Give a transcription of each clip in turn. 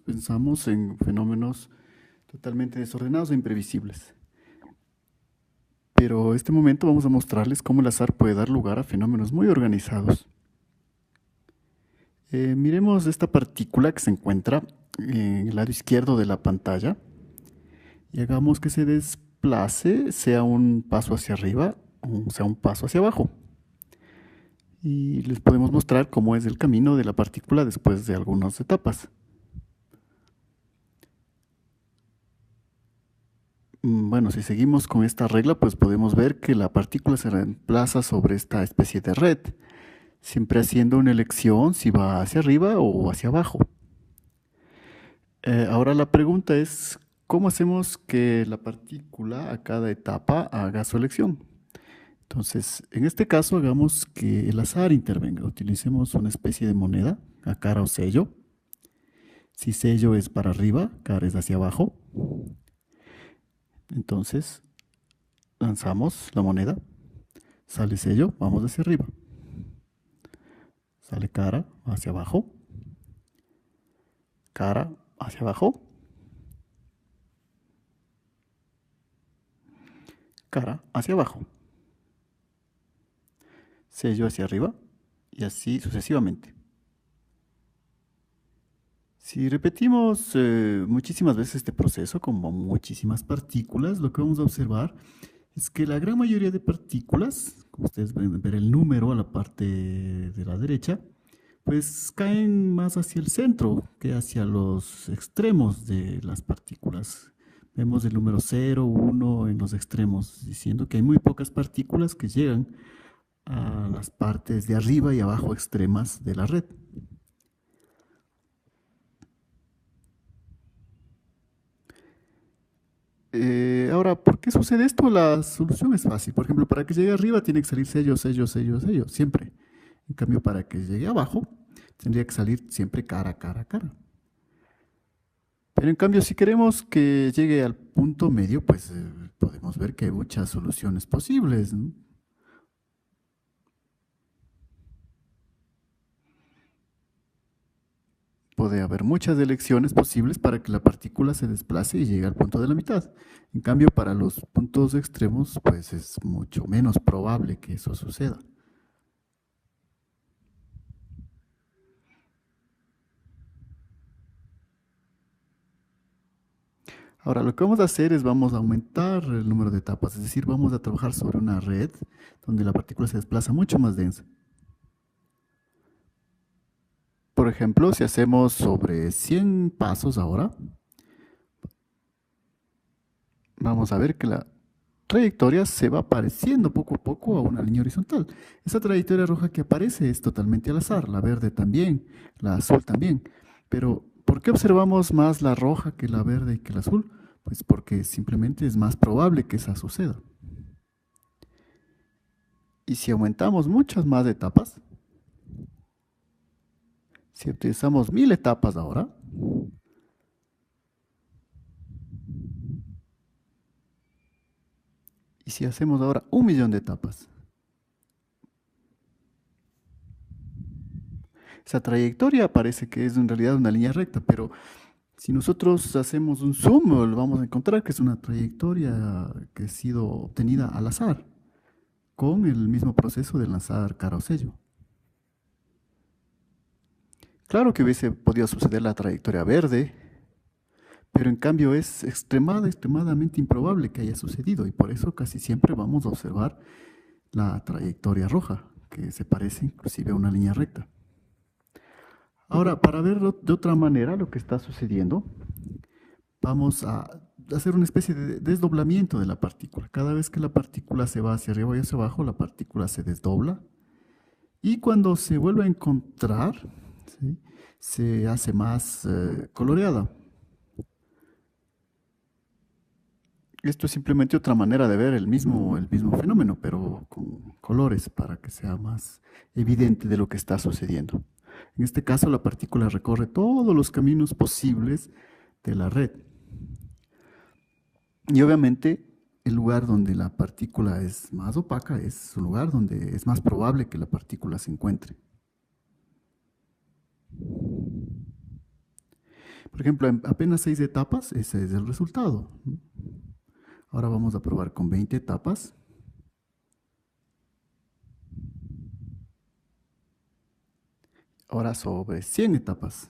pensamos en fenómenos totalmente desordenados e imprevisibles. Pero este momento vamos a mostrarles cómo el azar puede dar lugar a fenómenos muy organizados. Miremos esta partícula que se encuentra en el lado izquierdo de la pantalla y hagamos que se desplace, sea un paso hacia arriba o sea un paso hacia abajo. Y les podemos mostrar cómo es el camino de la partícula después de algunas etapas. Bueno, si seguimos con esta regla, pues podemos ver que la partícula se reemplaza sobre esta especie de red, siempre haciendo una elección si va hacia arriba o hacia abajo. Ahora la pregunta es, ¿cómo hacemos que la partícula a cada etapa haga su elección? Entonces, en este caso, hagamos que el azar intervenga. Utilicemos una especie de moneda, a cara o sello. Si sello es para arriba, cara es hacia abajo. Entonces, lanzamos la moneda, sale sello, vamos hacia arriba. Sale cara hacia abajo, cara hacia abajo, cara hacia abajo, sello hacia arriba y así sucesivamente. Si repetimos muchísimas veces este proceso, como muchísimas partículas, lo que vamos a observar es que la gran mayoría de partículas, como ustedes pueden ver el número a la parte de la derecha, pues caen más hacia el centro que hacia los extremos de las partículas. Vemos el número 0, 1 en los extremos, diciendo que hay muy pocas partículas que llegan a las partes de arriba y abajo extremas de la red. Ahora, ¿por qué sucede esto? La solución es fácil. Por ejemplo, para que llegue arriba tiene que salir sello, sello, sello, sello, siempre. En cambio, para que llegue abajo, tendría que salir siempre cara, cara, cara. Pero en cambio, si queremos que llegue al punto medio, pues podemos ver que hay muchas soluciones posibles, ¿no? Puede haber muchas elecciones posibles para que la partícula se desplace y llegue al punto de la mitad. En cambio, para los puntos extremos, pues es mucho menos probable que eso suceda. Ahora, lo que vamos a hacer es vamos a aumentar el número de etapas, es decir, vamos a trabajar sobre una red donde la partícula se desplaza mucho más densa. Por ejemplo, si hacemos sobre 100 pasos ahora, vamos a ver que la trayectoria se va pareciendo poco a poco a una línea horizontal. Esa trayectoria roja que aparece es totalmente al azar, la verde también, la azul también. Pero, ¿por qué observamos más la roja que la verde y que la azul? Pues porque simplemente es más probable que esa suceda. Y si aumentamos muchas más etapas, si utilizamos 1000 etapas ahora, y si hacemos ahora 1.000.000 de etapas, esa trayectoria parece que es en realidad una línea recta, pero si nosotros hacemos un zoom, lo vamos a encontrar que es una trayectoria que ha sido obtenida al azar, con el mismo proceso de lanzar cara o sello. Claro que hubiese podido suceder la trayectoria verde, pero en cambio es extremadamente improbable que haya sucedido y por eso casi siempre vamos a observar la trayectoria roja, que se parece inclusive a una línea recta. Ahora, para ver de otra manera lo que está sucediendo, vamos a hacer una especie de desdoblamiento de la partícula. Cada vez que la partícula se va hacia arriba y hacia abajo, la partícula se desdobla y cuando se vuelve a encontrar, ¿sí?, se hace más coloreada. Esto es simplemente otra manera de ver el mismo fenómeno, pero con colores para que sea más evidente de lo que está sucediendo. En este caso, la partícula recorre todos los caminos posibles de la red. Y obviamente, el lugar donde la partícula es más opaca es un lugar donde es más probable que la partícula se encuentre. Por ejemplo, en apenas 6 etapas, ese es el resultado. Ahora vamos a probar con 20 etapas. Ahora sobre 100 etapas.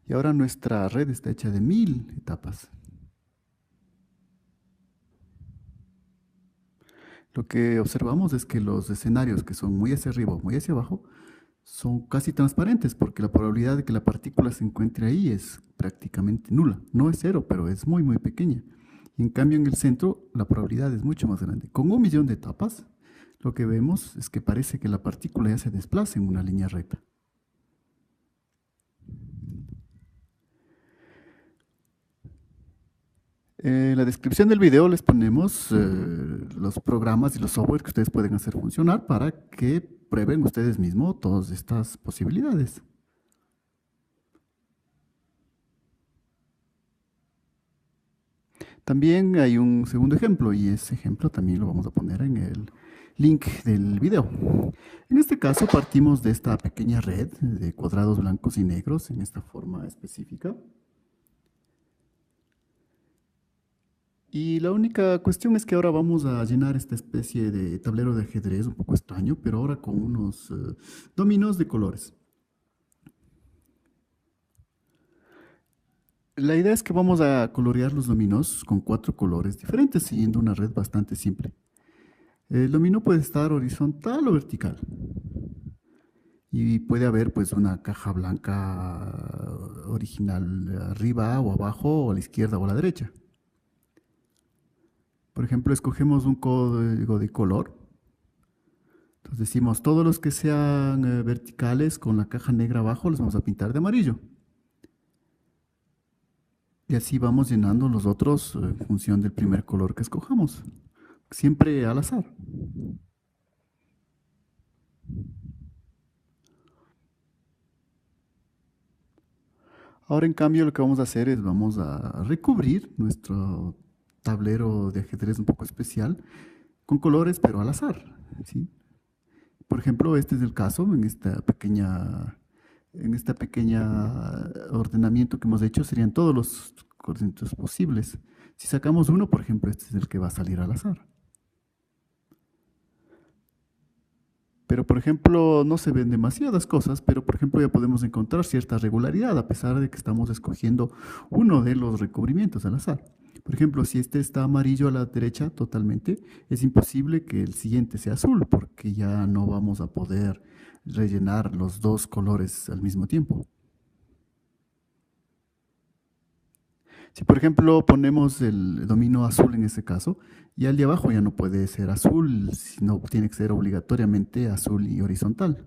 Y ahora nuestra red está hecha de 1000 etapas. Lo que observamos es que los escenarios que son muy hacia arriba o muy hacia abajo son casi transparentes porque la probabilidad de que la partícula se encuentre ahí es prácticamente nula. No es cero, pero es muy, muy pequeña. Y en cambio en el centro la probabilidad es mucho más grande. Con 1 millón de etapas, lo que vemos es que parece que la partícula ya se desplaza en una línea recta. En la descripción del video les ponemos los programas y los software que ustedes pueden hacer funcionar para que prueben ustedes mismos todas estas posibilidades. También hay un segundo ejemplo y ese ejemplo también lo vamos a poner en el link del video. En este caso partimos de esta pequeña red de cuadrados blancos y negros en esta forma específica. Y la única cuestión es que ahora vamos a llenar esta especie de tablero de ajedrez un poco extraño, pero ahora con unos dominos de colores. La idea es que vamos a colorear los dominos con 4 colores diferentes, siguiendo una red bastante simple. El dominó puede estar horizontal o vertical. Y puede haber pues una caja blanca original arriba o abajo, o a la izquierda o a la derecha. Por ejemplo, escogemos un código de color. Entonces decimos, todos los que sean verticales con la caja negra abajo los vamos a pintar de amarillo. Y así vamos llenando los otros en función del primer color que escojamos. Siempre al azar. Ahora en cambio lo que vamos a hacer es vamos a recubrir nuestro tablero de ajedrez un poco especial con colores pero al azar, ¿sí? Por ejemplo, este es el caso en esta pequeña ordenamiento que hemos hecho serían todos los coordinatos posibles. Si sacamos uno, por ejemplo, este es el que va a salir al azar. Pero, por ejemplo, no se ven demasiadas cosas, pero, por ejemplo, ya podemos encontrar cierta regularidad a pesar de que estamos escogiendo uno de los recubrimientos al azar. Por ejemplo, si este está amarillo a la derecha totalmente, es imposible que el siguiente sea azul porque ya no vamos a poder rellenar los dos colores al mismo tiempo. Si por ejemplo ponemos el dominó azul en este caso, y al de abajo ya no puede ser azul, sino tiene que ser obligatoriamente azul y horizontal.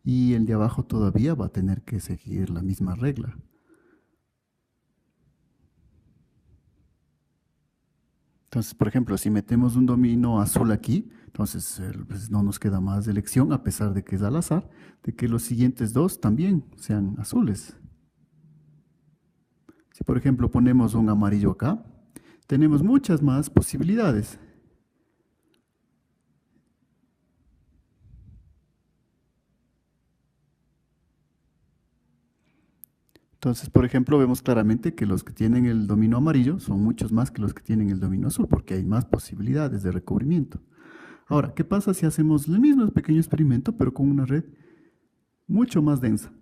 Y el de abajo todavía va a tener que seguir la misma regla. Entonces, por ejemplo, si metemos un dominó azul aquí, entonces pues no nos queda más elección, a pesar de que es al azar, de que los siguientes dos también sean azules. Si por ejemplo ponemos un amarillo acá, tenemos muchas más posibilidades. Entonces, por ejemplo, vemos claramente que los que tienen el dominó amarillo son muchos más que los que tienen el dominó azul, porque hay más posibilidades de recubrimiento. Ahora, ¿qué pasa si hacemos el mismo pequeño experimento, pero con una red mucho más densa?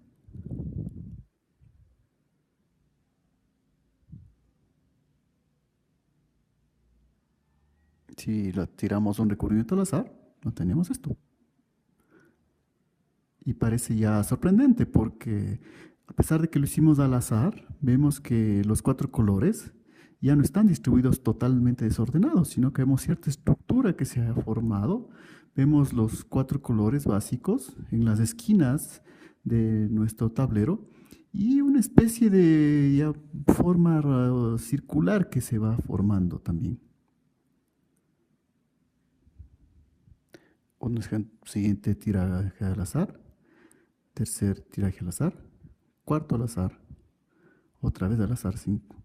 Si tiramos un recubrimiento al azar, no tenemos esto. Y parece ya sorprendente porque a pesar de que lo hicimos al azar, vemos que los 4 colores ya no están distribuidos totalmente desordenados, sino que vemos cierta estructura que se ha formado. Vemos los 4 colores básicos en las esquinas de nuestro tablero y una especie de ya forma circular que se va formando también. Un siguiente tiraje al azar, tercer tiraje al azar, cuarto al azar, otra vez al azar 5.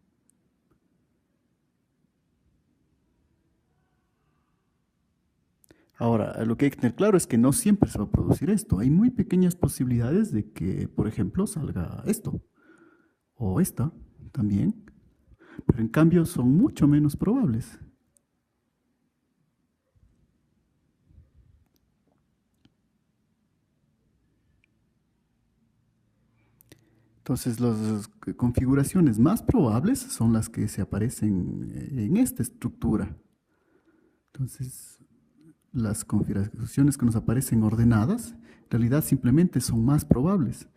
Ahora, lo que hay que tener claro es que no siempre se va a producir esto. Hay muy pequeñas posibilidades de que, por ejemplo, salga esto o esta también, pero en cambio son mucho menos probables. Entonces, las configuraciones más probables son las que se aparecen en esta estructura. Entonces, las configuraciones que nos aparecen ordenadas, en realidad simplemente son más probables.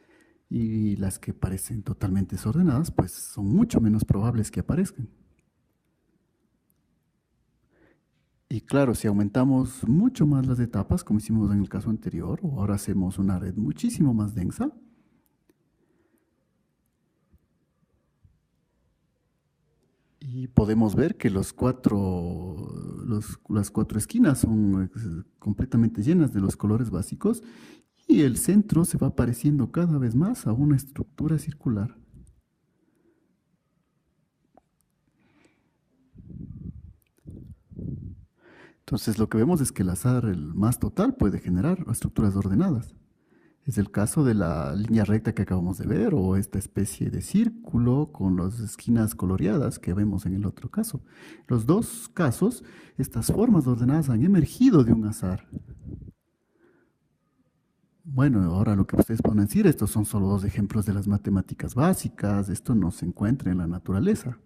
Y las que parecen totalmente desordenadas, pues son mucho menos probables que aparezcan. Y claro, si aumentamos mucho más las etapas, como hicimos en el caso anterior, o ahora hacemos una red muchísimo más densa, y podemos ver que las cuatro esquinas son completamente llenas de los colores básicos y el centro se va pareciendo cada vez más a una estructura circular. Entonces lo que vemos es que el azar, el más total, puede generar estructuras ordenadas. Es el caso de la línea recta que acabamos de ver o esta especie de círculo con las esquinas coloreadas que vemos en el otro caso. Los dos casos, estas formas ordenadas han emergido de un azar. Bueno, ahora lo que ustedes pueden decir, estos son solo dos ejemplos de las matemáticas básicas, esto no se encuentra en la naturaleza.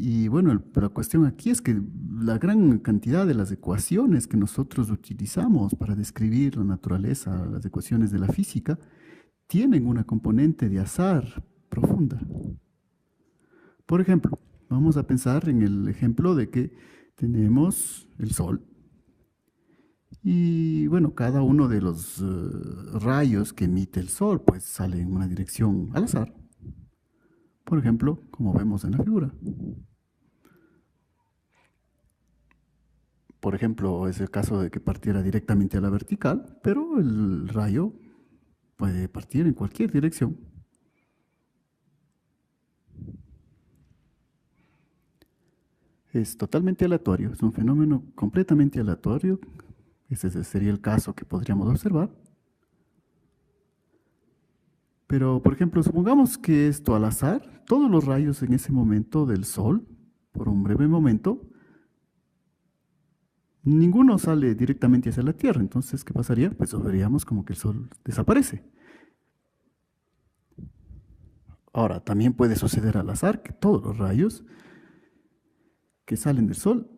Y bueno, la cuestión aquí es que la gran cantidad de las ecuaciones que nosotros utilizamos para describir la naturaleza, las ecuaciones de la física, tienen una componente de azar profunda. Por ejemplo, vamos a pensar en el ejemplo de que tenemos el Sol y bueno, cada uno de los rayos que emite el Sol pues sale en una dirección al azar. Por ejemplo, como vemos en la figura. Por ejemplo, es el caso de que partiera directamente a la vertical, pero el rayo puede partir en cualquier dirección. Es totalmente aleatorio, es un fenómeno completamente aleatorio. Ese sería el caso que podríamos observar. Pero, por ejemplo, supongamos que esto al azar, todos los rayos en ese momento del Sol, por un breve momento, ninguno sale directamente hacia la Tierra. Entonces, ¿qué pasaría? Pues veríamos como que el Sol desaparece. Ahora, también puede suceder al azar que todos los rayos que salen del Sol,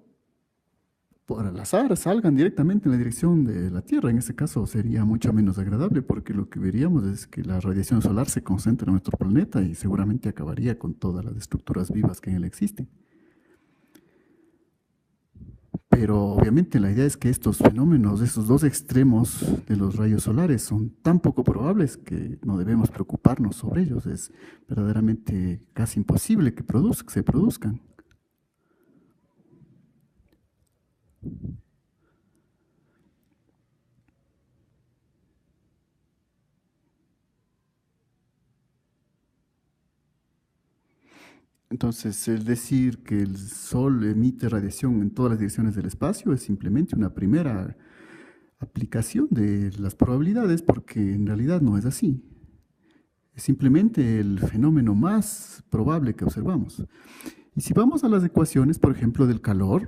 por al azar, salgan directamente en la dirección de la Tierra. En ese caso sería mucho menos agradable porque lo que veríamos es que la radiación solar se concentra en nuestro planeta y seguramente acabaría con todas las estructuras vivas que en él existen. Pero obviamente la idea es que estos fenómenos, estos dos extremos de los rayos solares son tan poco probables que no debemos preocuparnos sobre ellos. Es verdaderamente casi imposible que se produzcan. Entonces, el decir que el Sol emite radiación en todas las direcciones del espacio es simplemente una primera aplicación de las probabilidades, porque en realidad no es así. Es simplemente el fenómeno más probable que observamos. Y si vamos a las ecuaciones, por ejemplo, del calor,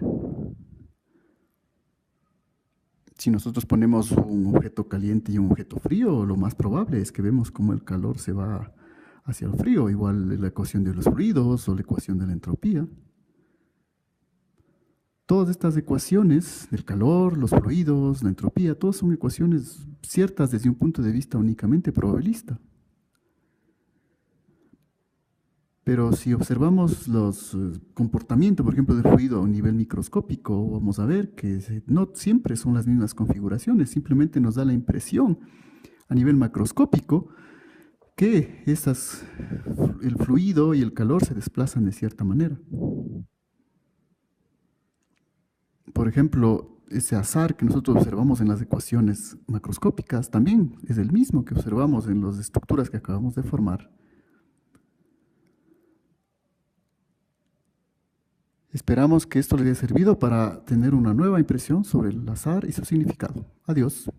si nosotros ponemos un objeto caliente y un objeto frío, lo más probable es que vemos cómo el calor se va hacia el frío, igual la ecuación de los fluidos o la ecuación de la entropía. Todas estas ecuaciones del calor, los fluidos, la entropía, todas son ecuaciones ciertas desde un punto de vista únicamente probabilista. Pero si observamos los comportamientos, por ejemplo, del fluido a un nivel microscópico, vamos a ver que no siempre son las mismas configuraciones, simplemente nos da la impresión a nivel macroscópico que el fluido y el calor se desplazan de cierta manera. Por ejemplo, ese azar que nosotros observamos en las ecuaciones macroscópicas también es el mismo que observamos en las estructuras que acabamos de formar. Esperamos que esto les haya servido para tener una nueva impresión sobre el azar y su significado. Adiós.